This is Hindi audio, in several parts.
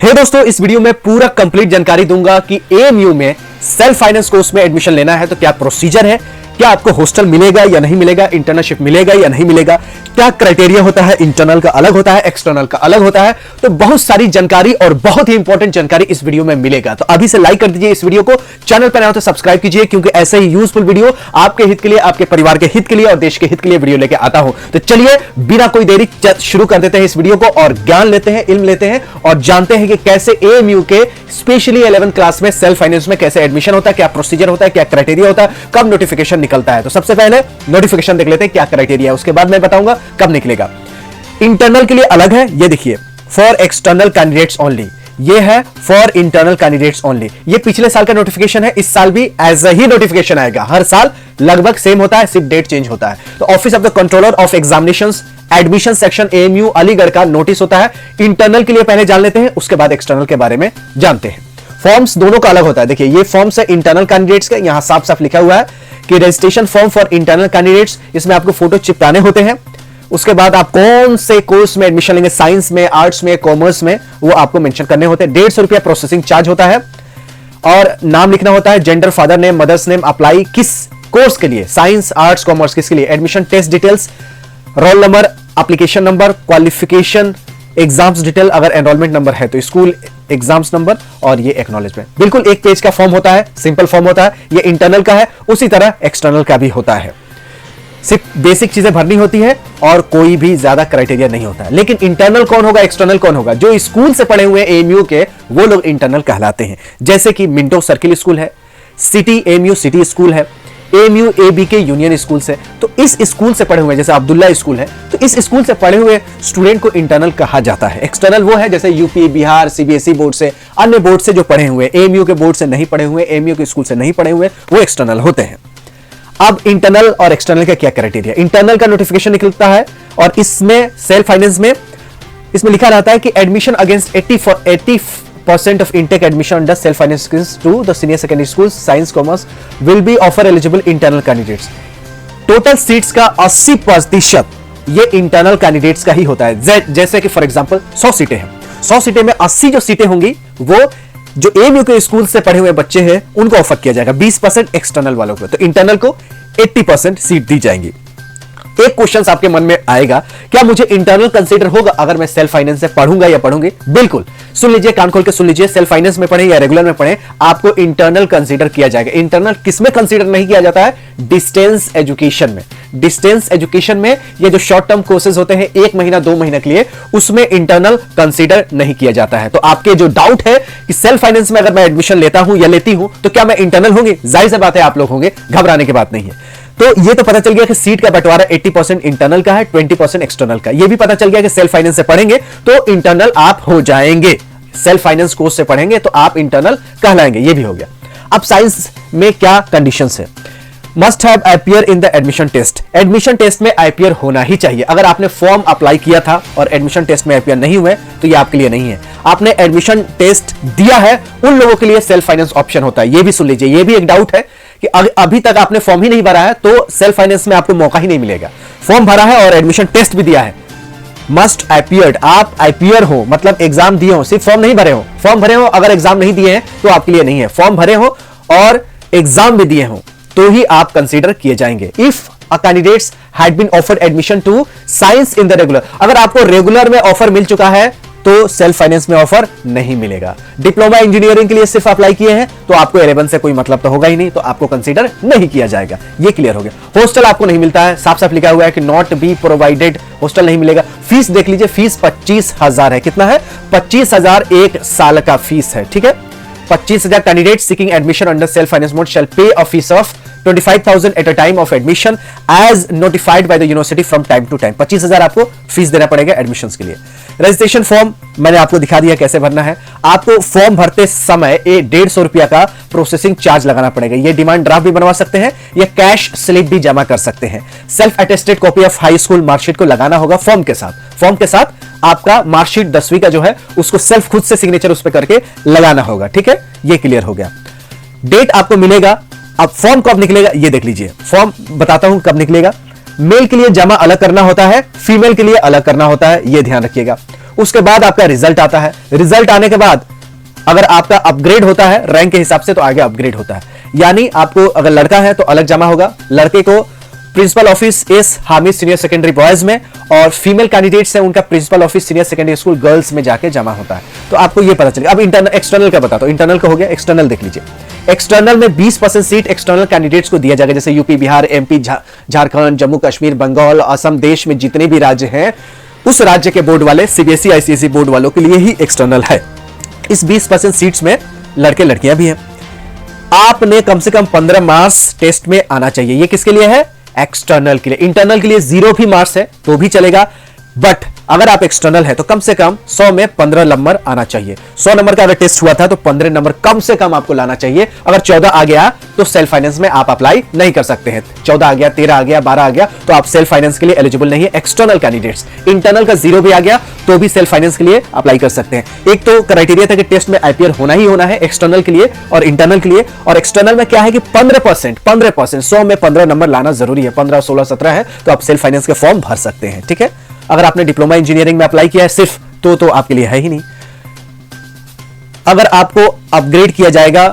हे दोस्तों, इस वीडियो में पूरा कंप्लीट जानकारी दूंगा कि एएमयू में सेल्फ फाइनेंस कोर्स में एडमिशन लेना है तो क्या प्रोसीजर है, क्या आपको हॉस्टल मिलेगा या नहीं मिलेगा, इंटर्नशिप मिलेगा या नहीं मिलेगा, क्या क्राइटेरिया होता है, इंटरनल का अलग होता है, एक्सटर्नल का अलग होता है। तो बहुत सारी जानकारी और बहुत ही इंपॉर्टेंट जानकारी इस वीडियो में मिलेगा। तो अभी से लाइक कर दीजिए इस वीडियो को, चैनल पर नए हो तो सब्सक्राइब कीजिए, क्योंकि ऐसे ही यूजफुल वीडियो आपके हित के लिए, आपके परिवार के हित के लिए और देश के हित के लिए वीडियो लेके आता हूं। तो चलिए बिना कोई देरी शुरू कर देते हैं इस वीडियो को और ज्ञान लेते हैं, इल्म लेते हैं और जानते हैं कि कैसे एएमयू के स्पेशली 11th क्लास में सेल्फ फाइनेंस में कैसे एडमिशन होता है, क्या प्रोसीजर होता है, क्या क्राइटेरिया होता है, कब नोटिफिकेशन निकलता है। तो सबसे पहले नोटिफिकेशन देख लेते हैं क्या क्राइटेरिया है, उसके बाद मैं बताऊंगा कब निकलेगा। इंटरनल के लिए अलग है, ये देखिए, फॉर एक्सटर्नल कैंडिडेट्स ओनली, ये है फॉर इंटरनल कैंडिडेट्स ओनली। ये पिछले साल का नोटिफिकेशन है, इस साल भी एज ही नोटिफिकेशन आएगा। हर साल लगभग सेम होता है, सिर्फ डेट चेंज होता है। तो office of the controller of examinations admission section AMU Aligarh का नोटिस होता है। इंटरनल के लिए पहले जान लेते हैं, उसके बाद एक्सटर्नल के बारे में जानते हैं। फॉर्म्स दोनों का अलग होता है। देखिए, ये फॉर्म्स है इंटरनल कैंडिडेट्स के, यहां साफ साफ लिखा हुआ है कि registration form for internal candidates, इसमें आपको फोटो चिपकाने होते हैं। उसके बाद आप कौन से कोर्स में एडमिशन लेंगे, साइंस में, आर्ट्स में, कॉमर्स में, वो आपको मेंशन करने होते हैं। 150 रुपया प्रोसेसिंग चार्ज होता है और नाम लिखना होता है, gender, father name, mother's name, apply किस कोर्स के लिए, साइंस, आर्ट्स, कॉमर्स, किसके लिए, admission test details, roll number, application number, qualification, exams detail, अगर एनरोलमेंट नंबर है तो स्कूल एग्जाम्स नंबर, और ये एक्नॉलेजमेंट। बिल्कुल एक पेज का फॉर्म होता है, सिंपल फॉर्म होता है। ये इंटरनल का है, उसी तरह एक्सटर्नल का भी होता है। सिर्फ बेसिक चीजें भरनी होती है और कोई भी ज्यादा क्राइटेरिया नहीं होता है। लेकिन इंटरनल कौन होगा, एक्सटर्नल कौन होगा? जो स्कूल से पढ़े हुए एएमयू के, वो लोग इंटरनल कहलाते हैं। जैसे कि मिंटो सर्किल स्कूल है, सिटी एएमयू सिटी स्कूल है, एएमयू एबीके यूनियन स्कूल से, तो इस स्कूल से पढ़े हुए, जैसे अब्दुल्ला स्कूल है, तो इस स्कूल से पढ़े हुए स्टूडेंट को इंटरनल कहा जाता है। एक्सटर्नल वो है जैसे यूपी, बिहार, सीबीएसई बोर्ड से, अन्य बोर्ड से जो पढ़े हुए, एएमयू के बोर्ड से नहीं पढ़े हुए, एएमयू के स्कूल से नहीं पढ़े हुए, वो एक्सटर्नल होते हैं। अब इंटरनल और एक्सटर्नल का क्या क्राइटेरिया? इंटरनल का नोटिफिकेशन निकलता है और इसमें सेल्फ फाइनेंस में इसमें लिखा रहता है कि admission against 80% of intake admission under self-finance schemes to the senior secondary schools, science, commerce will be offer eligible internal candidates. Total seats का 80% ये इंटरनल कैंडिडेट्स का ही होता है। जैसे कि फॉर एग्जांपल 100 सीटें हैं, 100 सीटें में 80 जो सीटें होंगी वो जो एएमयू के स्कूल से पढ़े हुए बच्चे हैं उनको ऑफर किया जाएगा, 20% एक्सटर्नल वालों को। तो इंटरनल को 80% सीट दी जाएंगी। एक क्वेश्चन आपके मन में आएगा, क्या मुझे इंटरनल कंसीडर होगा अगर मैं सेल्फ फाइनेंस से पढ़ूंगा या पढ़ूंगी? बिल्कुल, सुन लीजिए, कान खोल के सुन लीजिए, सेल्फ फाइनेंस में पढ़े या रेगुलर में पढ़े, आपको इंटरनल कंसीडर किया जाएगा। इंटरनल किसमें कंसीडर नहीं किया जाता है? डिस्टेंस एजुकेशन में। डिस्टेंस एजुकेशन में ये जो शॉर्ट टर्म कोर्सेज होते हैं 1 महीना 2 महीने के लिए, उसमें इंटरनल कंसीडर नहीं किया जाता है। तो आपके जो डाउट है कि सेल्फ फाइनेंस में अगर मैं एडमिशन लेता हूं या लेती हूं तो क्या मैं इंटरनल होंगे, जाहिर सी बात है आप लोग होंगे, घबराने की बात नहीं है। तो ये तो पता चल गया कि सीट का बंटवारा 80% इंटरनल का है, 20% एक्सटर्नल का। ये भी पता चल गया कि सेल्फ फाइनेंस से पढ़ेंगे तो इंटरनल आप हो जाएंगे, सेल्फ फाइनेंस कोर्स से पढ़ेंगे तो आप इंटरनल कहलाएंगे, ये भी हो गया। अब साइंस में क्या कंडीशंस है? Must have appear in the admission test. Admission test में अपीयर होना ही चाहिए। अगर आपने फॉर्म अप्लाई किया था और एडमिशन टेस्ट में अपीयर नहीं हुए तो ये आपके लिए नहीं है। आपने एडमिशन टेस्ट दिया है, उन लोगों के लिए सेल्फ फाइनेंस ऑप्शन होता है। ये भी सुन लीजिए, ये भी एक डाउट है कि अभी तक आपने फॉर्म ही नहीं भरा है तो सेल्फ फाइनेंस में आपको मौका ही नहीं मिलेगा। फॉर्म भरा है और एडमिशन टेस्ट भी दिया है, मस्ट अपीयर्ड, आप अपीयर हो मतलब एग्जाम दिए हो, सिर्फ फॉर्म नहीं भरे हो। फॉर्म भरे हो, अगर एग्जाम नहीं दिए हैं तो आपके लिए नहीं है। फॉर्म भरे हो और एग्जाम भी दिए हो तो ही आप कंसीडर किए जाएंगे। If a candidates had been offered admission to science in the regular, अगर आपको रेगुलर में ऑफर मिल चुका है तो सेल्फ फाइनेंस में ऑफर नहीं मिलेगा। डिप्लोमा इंजीनियरिंग के लिए सिर्फ अप्लाई किए हैं तो आपको 11 से कोई मतलब तो होगा ही नहीं, तो आपको कंसीडर नहीं किया जाएगा। ये क्लियर हो गया। हॉस्टल आपको नहीं मिलता है, साफ साफ लिखा हुआ है कि नॉट बी प्रोवाइडेड, हॉस्टल नहीं मिलेगा। फीस देख लीजिए, फीस 25,000 है। कितना है? 25,000 एक साल का फीस है, ठीक है। 25,000 candidate seeking admission under self finance mode shall pay a fees of 25,000 at a time of admission as notified by the university from time to time. 25,000 आपको फीस देना पड़ेगा एडमिशंस के लिए। रजिस्ट्रेशन फॉर्म मैंने आपको दिखा दिया कैसे भरना है। आपको फॉर्म भरते समय 150 रुपया का प्रोसेसिंग चार्ज लगाना पड़ेगा। ये डिमांड ड्राफ्ट भी बनवा सकते हैं या कैश स्लिप भी जमा कर सकते हैं। Self attested copy of high school marksheet को लगाना होगा फॉर्म के साथ। फॉर्म के साथ आपका मार्कशीट 10वीं का जो है उसको सेल्फ खुद से सिग्नेचर उस पर करके लगाना होगा, ठीक है। ये क्लियर हो गया। डेट आपको मिलेगा। अब फॉर्म कब निकलेगा ये देख लीजिए, फॉर्म बताता हूं कब निकलेगा। मेल के लिए जमा अलग करना होता है, फीमेल के लिए अलग करना होता है, ये ध्यान रखिएगा। उसके बाद आपका रिजल्ट आता है। रिजल्ट आने के बाद अगर आपका अपग्रेड होता है रैंक के हिसाब से तो आगे अपग्रेड होता है। यानी आपको अगर लड़का है तो अलग जमा होगा, लड़के को principal office S Hamid senior secondary boys में, और फीमेल कैंडिडेट्स हैं उनका principal office senior secondary school girls में जाके जमा होता है। तो आपको ये पता चलेगा। अब इंटरनल एक्सटर्नल का बताता हूं। इंटरनल का हो गया, एक्सटर्नल देख लीजिए। एक्सटर्नल में 20% सीट एक्सटर्नल कैंडिडेट्स को दिया जाएगा, जैसे यूपी, बिहार, एमपी, झारखंड, जम्मू कश्मीर, बंगाल, असम, देश में जितने भी राज्य हैं उस राज्य के बोर्ड वाले, सीबीएसई आईसीएसई बोर्ड वालों के लिए ही एक्सटर्नल है। इस 20% सीट्स में लड़के लड़कियां भी हैं। आपने कम से कम 15 मार्क्स टेस्ट में आना चाहिए। ये किसके लिए है? एक्सटर्नल के लिए। इंटरनल के लिए 0 भी मार्क्स है तो भी चलेगा, बट अगर आप एक्सटर्नल है तो कम से कम 100 में 15 नंबर आना चाहिए। 100 नंबर का अगर टेस्ट हुआ था तो 15 नंबर कम से कम आपको लाना चाहिए। अगर 14 आ गया तो सेल्फ फाइनेंस में आप अप्लाई नहीं कर सकते हैं। 14 आ गया, 13 आ गया, 12 आ गया तो आप सेल्फ फाइनेंस के लिए एलिजिबल नहीं है एक्सटर्नल कैंडिडेट्स। इंटरनल का 0 भी आ गया तो भी सेल्फ फाइनेंस के लिए अप्लाई कर सकते हैं। एक तो क्राइटेरिया था कि टेस्ट में आईपीआर होना ही होना है एक्सटर्नल के लिए और इंटरनल के लिए। और एक्सटर्नल में क्या है कि 15% 100 में 15 नंबर लाना जरूरी है। 15, 16, 17 है तो आप सेल्फ फाइनेंस के फॉर्म भर सकते हैं। ठीक है। अगर आपने डिप्लोमा इंजीनियरिंग में अप्लाई किया है सिर्फ तो आपके लिए है ही नहीं। अगर आपको अपग्रेड किया जाएगा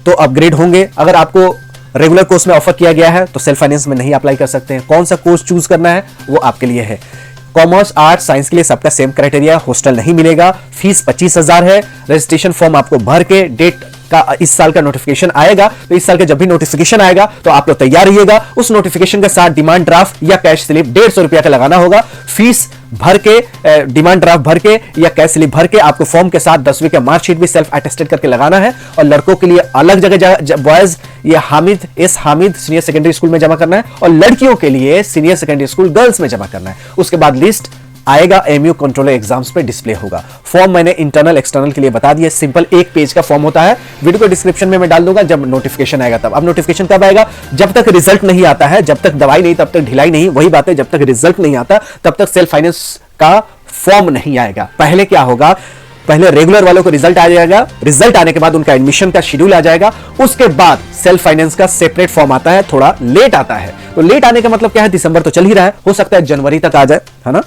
तो अपग्रेड होंगे। अगर आपको रेगुलर कोर्स में ऑफर किया गया है तो सेल्फ फाइनेंस में नहीं अप्लाई कर सकते हैं। कौन सा कोर्स चूज करना है वो आपके लिए है। कॉमर्स, आर्ट्स, साइंस के लिए सबका सेम क्राइटेरिया। हॉस्टल नहीं मिलेगा। फीस 25,000 है। रजिस्ट्रेशन फॉर्म आपको भर के डेट का इस साल का नोटिफिकेशन आएगा तो इस साल का जब भी नोटिफिकेशन आएगा तो आप लोग तैयार रहिएगा। उस नोटिफिकेशन के साथ डिमांड ड्राफ्ट या कैश स्लिप 150 रुपया का लगाना होगा। फीस भर के, डिमांड ड्राफ्ट भर के या कैश स्लिप भर के आपको फॉर्म के साथ 10वीं का मार्कशीट भी सेल्फ अटेस्टेड करके लगाना है। और लड़कों के लिए अलग जगह बॉयज ये हामिद सीनियर सेकेंडरी स्कूल में जमा करना है और लड़कियों के लिए सीनियर सेकेंडरी स्कूल गर्ल्स में जमा करना है। उसके बाद लिस्ट आएगा, एमयू कंट्रोलर एग्जाम्स पे डिस्प्ले होगा। फॉर्म मैंने इंटरनल एक्सटर्नल के लिए बता दिया। सिंपल 1 पेज का फॉर्म होता है। वीडियो को डिस्क्रिप्शन में मैं डाल दूंगा जब नोटिफिकेशन आएगा तब। अब नोटिफिकेशन कब आएगा? जब तक रिजल्ट नहीं आता है, जब तक दवाई नहीं तब तक ढिलाई नहीं। वही बात है, जब तक रिजल्ट नहीं आता तब तक सेल्फ फाइनेंस का फॉर्म नहीं आएगा। पहले क्या होगा? पहले रेगुलर वालों को रिजल्ट आ जाएगा। रिजल्ट आने के बाद उनका एडमिशन का शेड्यूल आ जाएगा। उसके बाद सेल्फ फाइनेंस का सेपरेट फॉर्म आता है, थोड़ा लेट आता है। तो लेट आने का मतलब क्या है? दिसंबर तो चल ही रहा है, हो सकता है जनवरी तक आ जाए, है ना?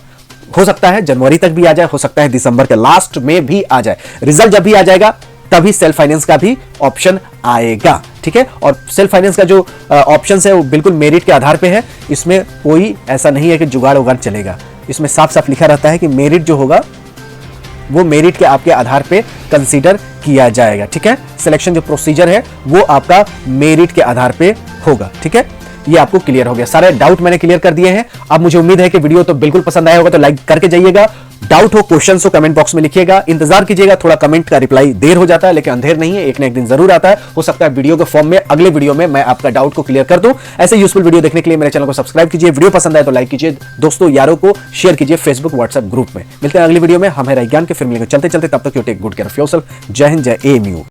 हो सकता है जनवरी तक भी आ जाए, हो सकता है दिसंबर के लास्ट में भी आ जाए। रिजल्ट जब भी आ जाएगा तभी सेल्फ फाइनेंस का भी ऑप्शन आएगा। ठीक है। और सेल्फ फाइनेंस का जो ऑप्शन है वो बिल्कुल मेरिट के आधार पे है। इसमें कोई ऐसा नहीं है कि जुगाड़ उगाड़ चलेगा। इसमें साफ साफ लिखा रहता है कि मेरिट जो होगा वो मेरिट के आपके आधार पे कंसीडर किया जाएगा। ठीक है। सिलेक्शन जो प्रोसीजर है वो आपका मेरिट के आधार पे होगा। ठीक है। ये आपको क्लियर हो गया। सारे डाउट मैंने क्लियर कर दिए हैं। अब मुझे उम्मीद है कि वीडियो तो बिल्कुल पसंद आया होगा, तो लाइक करके जाइएगा। डाउट हो, क्वेश्चन हो, कमेंट बॉक्स में लिखिएगा। इंतजार कीजिएगा, थोड़ा कमेंट का रिप्लाई देर हो जाता है लेकिन अंधेर नहीं है, एक ना एक दिन जरूर आता है। हो सकता है वीडियो के फॉर्म में अगले वीडियो में मैं आपका डाउट को क्लियर कर दूं। ऐसे यूजफुल वीडियो देखने के लिए मेरे चैनल को सब्सक्राइब कीजिए। वीडियो पसंद आए तो लाइक कीजिए, दोस्तों यारों को शेयर कीजिए फेसबुक व्हाट्सएप ग्रुप में। मिलते हैं अगली वीडियो में। हम है ज्ञान के, फिर मिलेंगे चलते चलते। तब तक you take good care of yourself. जय हिंद, जय एएमयू।